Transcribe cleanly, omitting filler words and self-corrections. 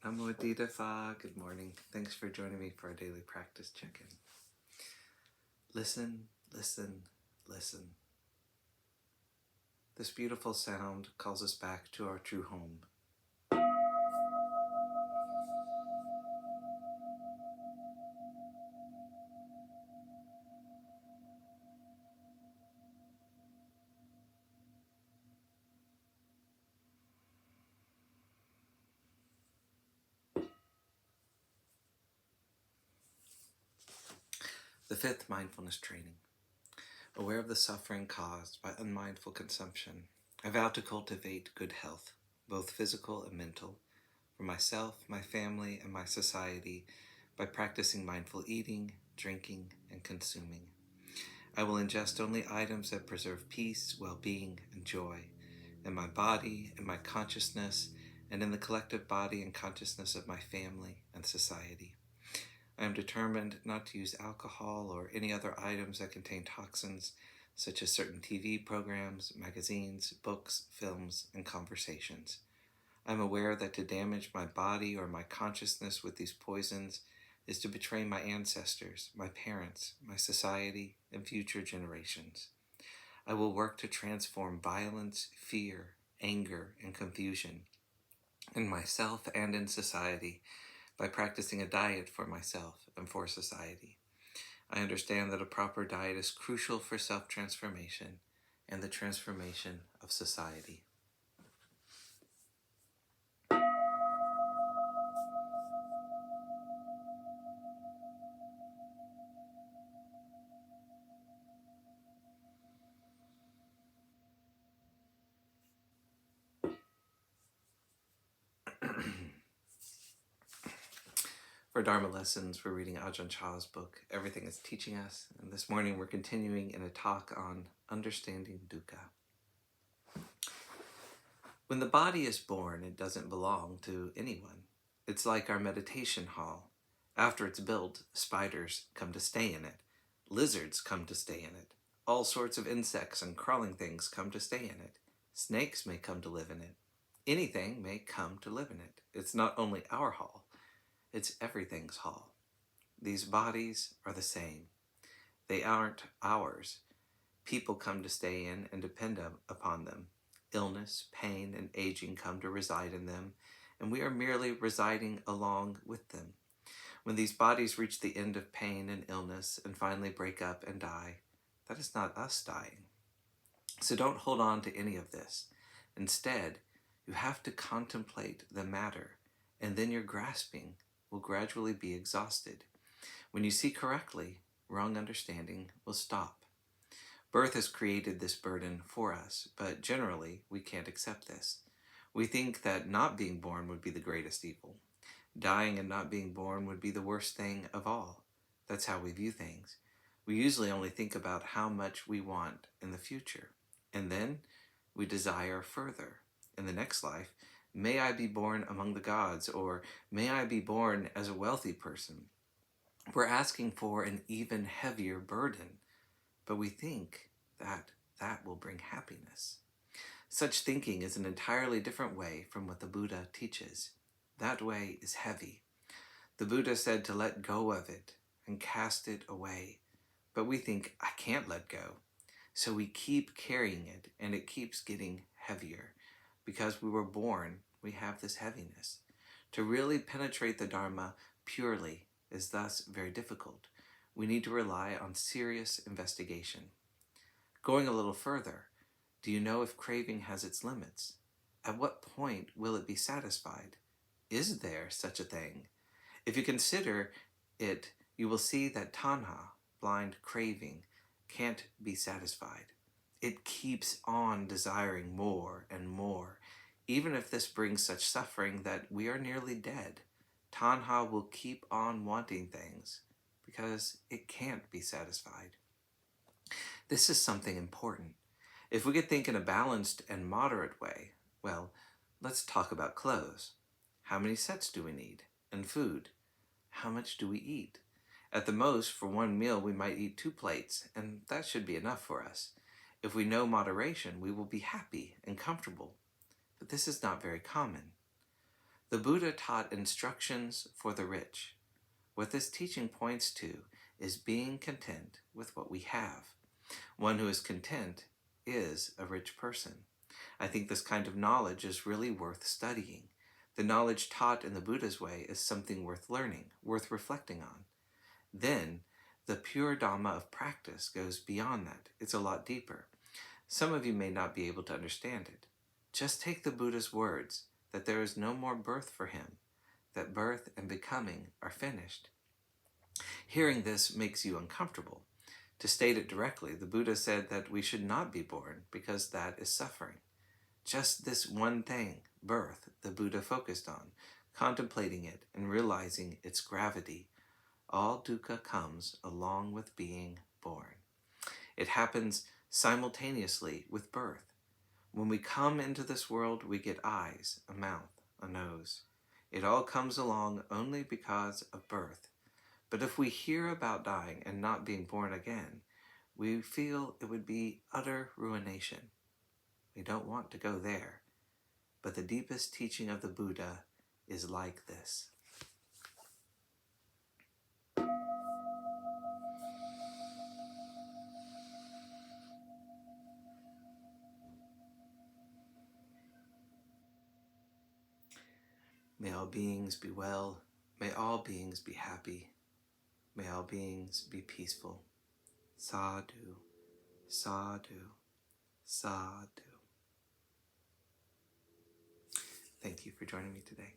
Namo Phat. Good morning. Thanks for joining me for our daily practice check-in. Listen, listen, listen. This beautiful sound calls us back to our true home. The fifth mindfulness training. Aware of the suffering caused by unmindful consumption, I vow to cultivate good health, both physical and mental, for myself, my family, and my society by practicing mindful eating, drinking, and consuming. I will ingest only items that preserve peace, well-being, and joy in my body, in my consciousness, and in the collective body and consciousness of my family and society. I am determined not to use alcohol or any other items that contain toxins, such as certain TV programs, magazines, books, films, and conversations. I am aware that to damage my body or my consciousness with these poisons is to betray my ancestors, my parents, my society, and future generations. I will work to transform violence, fear, anger, and confusion in myself and in society by practicing a diet for myself and for society. I understand that a proper diet is crucial for self-transformation and the transformation of society. For Dharma lessons, we're reading Ajahn Chah's book, Everything is Teaching Us, and this morning we're continuing in a talk on understanding dukkha. When the body is born, it doesn't belong to anyone. It's like our meditation hall. After it's built, spiders come to stay in it. Lizards come to stay in it. All sorts of insects and crawling things come to stay in it. Snakes may come to live in it. Anything may come to live in it. It's not only our hall, it's everything's hall. These bodies are the same. They aren't ours. People come to stay in and depend upon them. Illness, pain, and aging come to reside in them, and we are merely residing along with them. When these bodies reach the end of pain and illness and finally break up and die, that is not us dying. So don't hold on to any of this. Instead, you have to contemplate the matter, and then your grasping will gradually be exhausted. When you see correctly, wrong understanding will stop. Birth has created this burden for us, but generally we can't accept this. We think that not being born would be the greatest evil. Dying and not being born would be the worst thing of all. That's how we view things. We usually only think about how much we want in the future, and then we desire further. In the next life, may I be born among the gods, or may I be born as a wealthy person. We're asking for an even heavier burden, but we think that that will bring happiness. Such thinking is an entirely different way from what the Buddha teaches. That way is heavy. The Buddha said to let go of it and cast it away, but we think, I can't let go. So we keep carrying it, and it keeps getting heavier. Because we were born, we have this heaviness. To really penetrate the Dharma purely is thus very difficult. We need to rely on serious investigation. Going a little further, do you know if craving has its limits? At what point will it be satisfied? Is there such a thing? If you consider it, you will see that tanha, blind craving, can't be satisfied. It keeps on desiring more and more. Even if this brings such suffering that we are nearly dead, tanha will keep on wanting things because it can't be satisfied. This is something important. If we could think in a balanced and moderate way, well, let's talk about clothes. How many sets do we need? And food. How much do we eat? At the most, for one meal, we might eat 2 plates, and that should be enough for us. If we know moderation, we will be happy and comfortable. But this is not very common. The Buddha taught instructions for the rich. What this teaching points to is being content with what we have. One who is content is a rich person. I think this kind of knowledge is really worth studying. The knowledge taught in the Buddha's way is something worth learning, worth reflecting on. Then, the pure Dhamma of practice goes beyond that. It's a lot deeper. Some of you may not be able to understand it. Just take the Buddha's words that there is no more birth for him, that birth and becoming are finished. Hearing this makes you uncomfortable. To state it directly, the Buddha said that we should not be born because that is suffering. Just this one thing, birth, the Buddha focused on, contemplating it and realizing its gravity. All dukkha comes along with being born. It happens simultaneously with birth. When we come into this world, we get eyes, a mouth, a nose. It all comes along only because of birth. But if we hear about dying and not being born again, we feel it would be utter ruination. We don't want to go there. But the deepest teaching of the Buddha is like this. May all beings be well. May all beings be happy. May all beings be peaceful. Sadhu, sadhu, sadhu. Thank you for joining me today.